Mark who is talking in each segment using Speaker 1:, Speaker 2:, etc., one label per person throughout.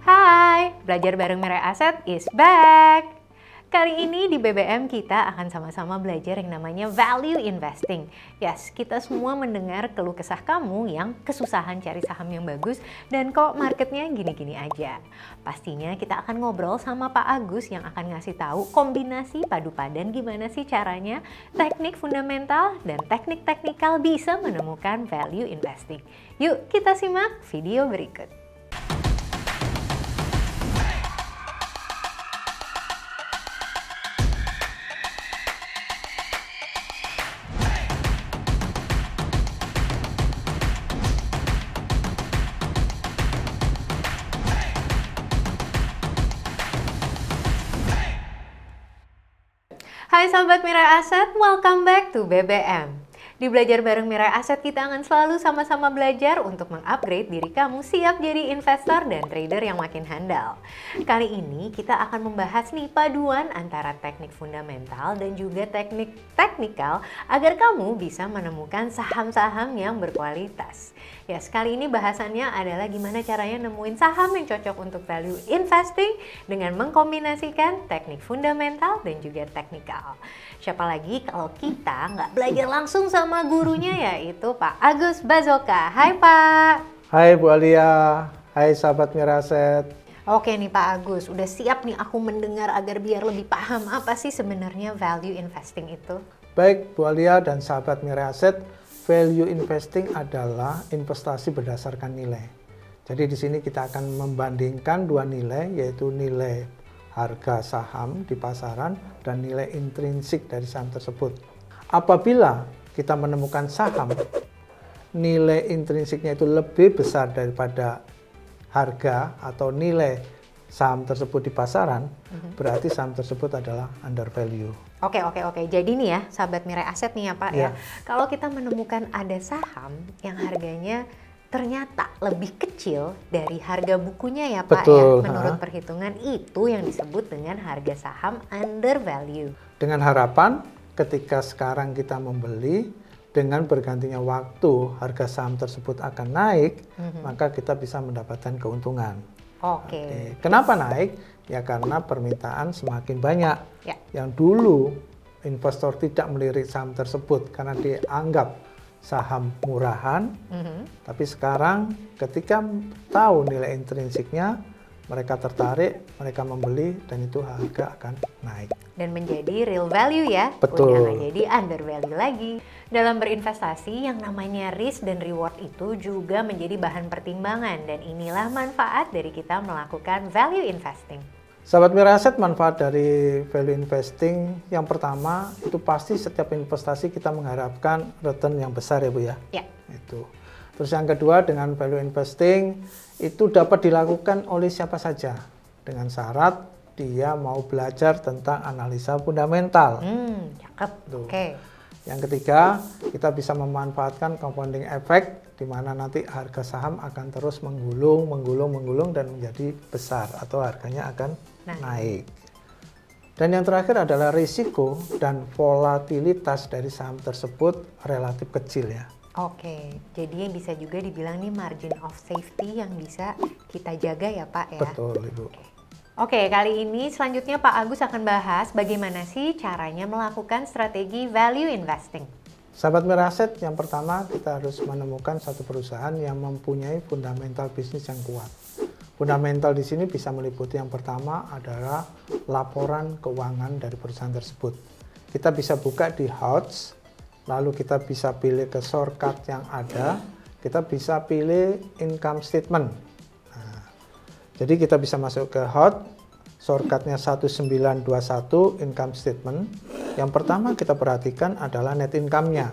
Speaker 1: Hai, belajar bareng Mirai Aset is back. Kali ini di BBM kita akan sama-sama belajar yang namanya value investing. Yes, kita semua mendengar keluh kesah kamu yang kesusahan cari saham yang bagus dan kok marketnya gini-gini aja. Pastinya kita akan ngobrol sama Pak Agus yang akan ngasih tahu kombinasi padu padan gimana sih caranya teknik fundamental dan teknik teknikal bisa menemukan value investing. Yuk kita simak video berikut. Hai sahabat Mirai Aset, welcome back to BBM. Di Belajar Bareng Mirai Aset kita akan selalu sama-sama belajar untuk mengupgrade diri kamu siap jadi investor dan trader yang makin handal. Kali ini kita akan membahas nih paduan antara teknik fundamental dan juga teknik teknikal agar kamu bisa menemukan saham-saham yang berkualitas. Ya, sekali ini bahasannya adalah gimana caranya nemuin saham yang cocok untuk value investing dengan mengkombinasikan teknik fundamental dan juga teknikal. Siapa lagi kalau kita nggak belajar langsung sama gurunya, yaitu Pak Agus Bazoka. Hai Pak.
Speaker 2: Hai Bu Alia, hai sahabat Mirai Aset.
Speaker 1: Oke nih Pak Agus, udah siap nih aku mendengar agar biar lebih paham apa sih sebenarnya value investing itu?
Speaker 2: Baik Bu Alia dan sahabat Mirai Aset, value investing adalah investasi berdasarkan nilai. Jadi di sini kita akan membandingkan dua nilai, yaitu nilai harga saham di pasaran dan nilai intrinsik dari saham tersebut. Apabila kita menemukan saham, nilai intrinsiknya itu lebih besar daripada harga atau nilai saham tersebut di pasaran, berarti saham tersebut adalah under value.
Speaker 1: Oke. Jadi nih ya, sahabat Mirai Aset nih ya Pak ya. Kalau kita menemukan ada saham yang harganya ternyata lebih kecil dari harga bukunya ya Pak.
Speaker 2: Betul,
Speaker 1: ya. Menurut perhitungan itu yang disebut dengan harga saham under value.
Speaker 2: Dengan harapan ketika sekarang kita membeli, dengan bergantinya waktu harga saham tersebut akan naik, maka kita bisa mendapatkan keuntungan.
Speaker 1: Oke.
Speaker 2: Kenapa naik? Ya karena permintaan semakin banyak.
Speaker 1: Ya.
Speaker 2: Yang dulu investor tidak melirik saham tersebut karena dianggap saham murahan, tapi sekarang ketika tahu nilai intrinsiknya, mereka tertarik, mereka membeli, dan itu harga akan naik.
Speaker 1: Dan menjadi real value ya,
Speaker 2: Betul.
Speaker 1: udah nggak jadi under value lagi. Dalam berinvestasi yang namanya risk dan reward itu juga menjadi bahan pertimbangan, dan inilah manfaat dari kita melakukan value investing.
Speaker 2: Sahabat Mirai Aset, manfaat dari value investing yang pertama itu pasti setiap investasi kita mengharapkan return yang besar ya Bu ya.
Speaker 1: Ya.
Speaker 2: Itu. Terus yang kedua, dengan value investing itu dapat dilakukan oleh siapa saja dengan syarat dia mau belajar tentang analisa fundamental.
Speaker 1: Cakep.
Speaker 2: Tuh.
Speaker 1: Oke.
Speaker 2: Yang ketiga, kita bisa memanfaatkan compounding effect di mana nanti harga saham akan terus menggulung dan menjadi besar atau harganya akan naik. Dan yang terakhir adalah risiko dan volatilitas dari saham tersebut relatif kecil ya.
Speaker 1: Oke, jadi yang bisa juga dibilang nih margin of safety yang bisa kita jaga ya Pak ya.
Speaker 2: Betul Ibu.
Speaker 1: Oke, kali ini selanjutnya Pak Agus akan bahas bagaimana sih caranya melakukan strategi value investing.
Speaker 2: Sahabat Mirai Aset, yang pertama kita harus menemukan satu perusahaan yang mempunyai fundamental bisnis yang kuat. Fundamental di sini bisa meliputi yang pertama adalah laporan keuangan dari perusahaan tersebut. Kita bisa buka di HOTS, lalu kita bisa pilih ke shortcut yang ada, kita bisa pilih income statement. Jadi kita bisa masuk ke HOT, shortcutnya 1921 income statement. Yang pertama kita perhatikan adalah net income-nya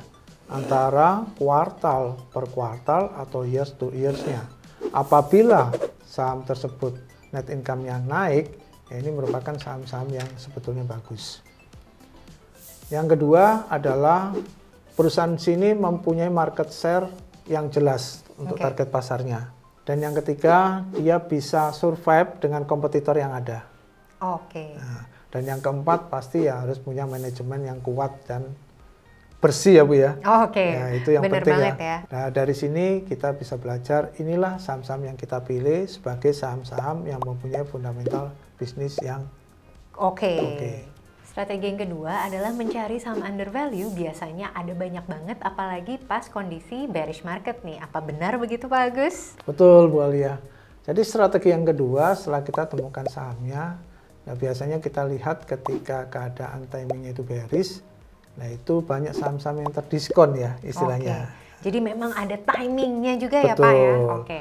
Speaker 2: antara kuartal per kuartal atau years to years-nya. Apabila saham tersebut net income-nya naik, ya ini merupakan saham-saham yang sebetulnya bagus. Yang kedua adalah perusahaan sini mempunyai market share yang jelas untuk target pasarnya. Dan yang ketiga, dia bisa survive dengan kompetitor yang ada.
Speaker 1: Oke.
Speaker 2: Nah, dan yang keempat, pasti ya harus punya manajemen yang kuat dan bersih ya Bu ya.
Speaker 1: Oke,
Speaker 2: Ya, itu yang
Speaker 1: bener
Speaker 2: penting
Speaker 1: banget
Speaker 2: ya.
Speaker 1: ya.
Speaker 2: Nah, dari sini kita bisa belajar inilah saham-saham yang kita pilih sebagai saham-saham yang mempunyai fundamental bisnis yang
Speaker 1: Oke.
Speaker 2: Oke.
Speaker 1: Strategi yang kedua adalah mencari saham undervalue. Biasanya ada banyak banget, apalagi pas kondisi bearish market nih. Apa benar begitu Pak Agus?
Speaker 2: betul Bu Alia. Jadi strategi yang kedua setelah kita temukan sahamnya, nah biasanya kita lihat ketika keadaan timingnya itu bearish, nah itu banyak saham-saham yang terdiskon ya istilahnya.
Speaker 1: Oke. Jadi memang ada timingnya juga ya
Speaker 2: Betul.
Speaker 1: Pak ya? Oke.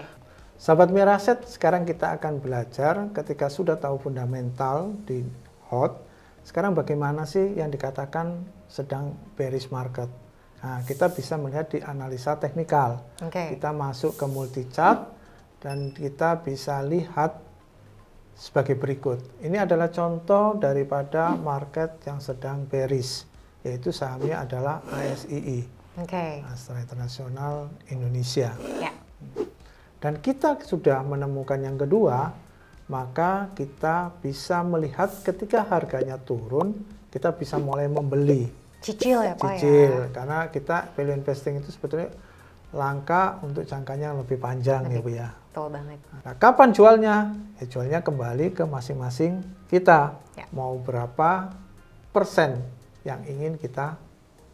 Speaker 2: Sahabat Mira Aset, sekarang kita akan belajar ketika sudah tahu fundamental di hot, sekarang bagaimana sih yang dikatakan sedang bearish market. Nah, kita bisa melihat di analisa teknikal.
Speaker 1: Oke.
Speaker 2: Kita masuk ke multi chart dan kita bisa lihat sebagai berikut. Ini adalah contoh daripada market yang sedang bearish, yaitu sahamnya adalah ASII,
Speaker 1: Oke.
Speaker 2: Astra Internasional Indonesia.
Speaker 1: Ya.
Speaker 2: Dan kita sudah menemukan yang kedua, maka kita bisa melihat ketika harganya turun, kita bisa mulai membeli.
Speaker 1: Cicil ya Pak
Speaker 2: Cicil,
Speaker 1: ya?
Speaker 2: karena kita value investing itu sebetulnya langkah untuk jangkanya yang lebih panjang ya Bu ya.
Speaker 1: Betul banget.
Speaker 2: Nah, kapan jualnya? Ya, jualnya kembali ke masing-masing kita.
Speaker 1: Ya.
Speaker 2: Mau berapa persen yang ingin kita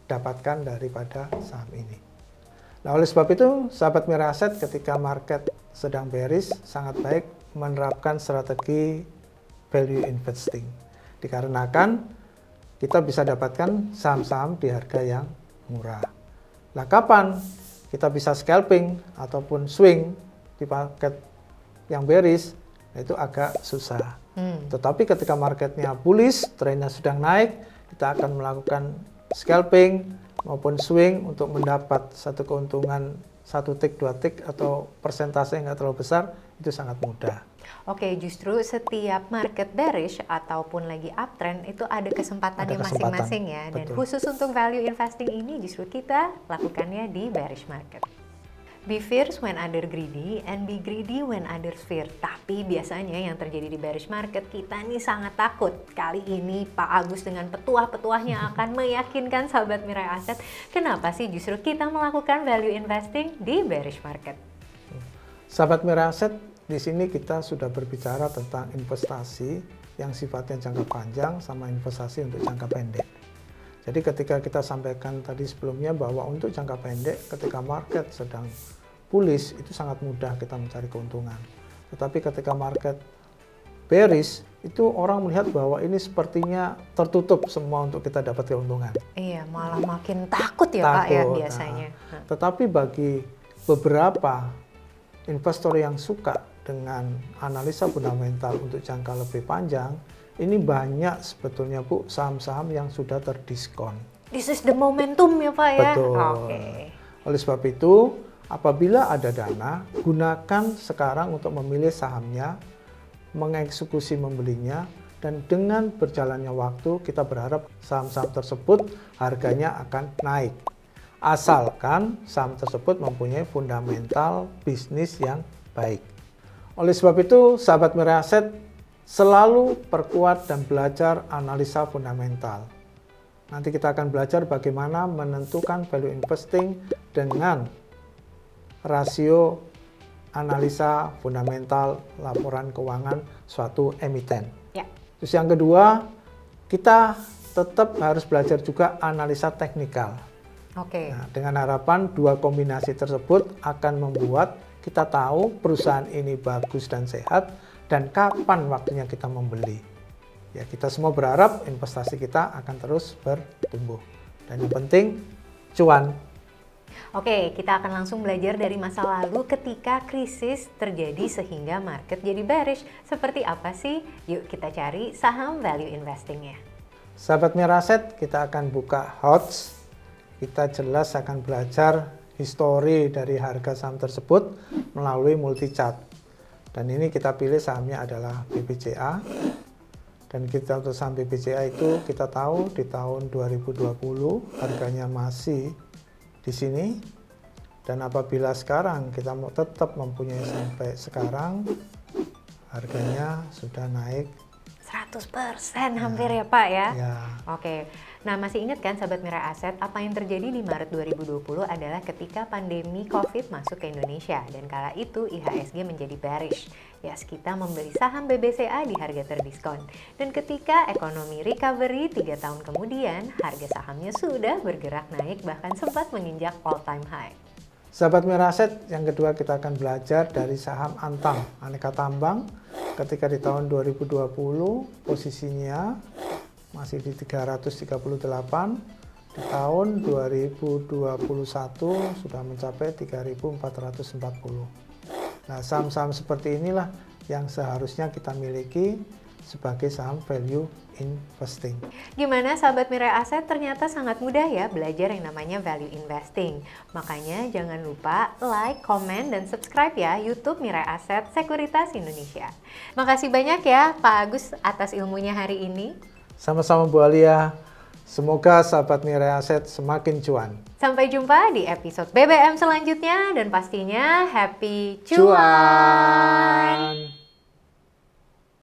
Speaker 2: dapatkan daripada saham ini. Nah, oleh sebab itu, sahabat Mira Aset ketika market sedang bearish, sangat baik menerapkan strategi value investing. Dikarenakan kita bisa dapatkan saham-saham di harga yang murah. Nah, kapan kita bisa scalping ataupun swing di market yang bearish? Nah, itu agak susah. Tetapi ketika marketnya bullish, trennya sedang naik, kita akan melakukan scalping maupun swing untuk mendapat satu keuntungan 1 tick, 2 tick atau persentase yang nggak terlalu besar, itu sangat mudah.
Speaker 1: Oke, justru setiap market bearish ataupun lagi uptrend itu ada kesempatannya
Speaker 2: Ada kesempatan,
Speaker 1: masing-masing ya. Dan
Speaker 2: betul.
Speaker 1: khusus untuk value investing ini justru kita lakukannya di bearish market. Be fierce when other greedy and be greedy when others fear. Tapi biasanya yang terjadi di bearish market, kita nih sangat takut. Kali ini Pak Agus dengan petuah-petuahnya akan meyakinkan sahabat Mira Aset kenapa sih justru kita melakukan value investing di bearish market.
Speaker 2: Sahabat Mira Aset, di sini kita sudah berbicara tentang investasi yang sifatnya jangka panjang sama investasi untuk jangka pendek. Jadi ketika kita sampaikan tadi sebelumnya bahwa untuk jangka pendek ketika market sedang bullish itu sangat mudah kita mencari keuntungan. Tetapi ketika market bearish itu orang melihat bahwa ini sepertinya tertutup semua untuk kita dapat keuntungan.
Speaker 1: Iya, malah makin takut ya Pak ya
Speaker 2: Takut.
Speaker 1: biasanya.
Speaker 2: Nah, tetapi bagi beberapa investor yang suka dengan analisa fundamental untuk jangka lebih panjang, ini banyak sebetulnya Bu saham-saham yang sudah terdiskon.
Speaker 1: This is the momentum ya Pak ya?
Speaker 2: Betul.
Speaker 1: Oke.
Speaker 2: Oleh sebab itu, apabila ada dana, gunakan sekarang untuk memilih sahamnya, mengeksekusi membelinya, dan dengan berjalannya waktu kita berharap saham-saham tersebut harganya akan naik. Asalkan saham tersebut mempunyai fundamental bisnis yang baik. Oleh sebab itu, sahabat Mira Aset, selalu perkuat dan belajar analisa fundamental. Nanti kita akan belajar bagaimana menentukan value investing dengan rasio analisa fundamental laporan keuangan suatu emiten.
Speaker 1: Ya.
Speaker 2: Terus yang kedua, kita tetap harus belajar juga analisa teknikal.
Speaker 1: Oke.
Speaker 2: Nah, dengan harapan dua kombinasi tersebut akan membuat kita tahu perusahaan ini bagus dan sehat dan kapan waktunya kita membeli. Ya, kita semua berharap investasi kita akan terus bertumbuh. Dan yang penting, cuan.
Speaker 1: Oke, kita akan langsung belajar dari masa lalu ketika krisis terjadi sehingga market jadi bearish. Seperti apa sih? Yuk kita cari saham value investingnya.
Speaker 2: Sahabat Mira Aset, kita akan buka HOTS. Kita jelas akan belajar histori dari harga saham tersebut melalui multi chart. Dan ini kita pilih sahamnya adalah BBCA. Dan kita untuk saham BBCA itu kita tahu di tahun 2020 harganya masih di sini. Dan apabila sekarang kita mau tetap mempunyai sampai sekarang, harganya sudah naik
Speaker 1: 100% hampir ya Pak ya?
Speaker 2: Ya.
Speaker 1: Oke, nah masih ingat kan Sahabat Mirai Aset, apa yang terjadi di Maret 2020 adalah ketika pandemi COVID masuk ke Indonesia dan kala itu IHSG menjadi bearish. Yes, kita membeli saham BBCA di harga terdiskon. Dan ketika ekonomi recovery 3 tahun kemudian, harga sahamnya sudah bergerak naik bahkan sempat menginjak all time high.
Speaker 2: Sahabat Mirai Aset, yang kedua kita akan belajar dari saham Antam, aneka tambang. Ketika di tahun 2020 posisinya masih di 338, di tahun 2021 sudah mencapai 3.440. Nah, saham-saham seperti inilah yang seharusnya kita miliki sebagai saham value investing.
Speaker 1: Gimana Sahabat Mirai Aset? Ternyata sangat mudah ya belajar yang namanya value investing. Makanya jangan lupa like, comment, dan subscribe ya YouTube Mirai Aset Sekuritas Indonesia. Makasih banyak ya Pak Agus atas ilmunya hari ini.
Speaker 2: Sama-sama Bu Alia, semoga sahabat Mirai Aset semakin cuan.
Speaker 1: Sampai jumpa di episode BBM selanjutnya dan pastinya happy cuan!
Speaker 2: Cuan!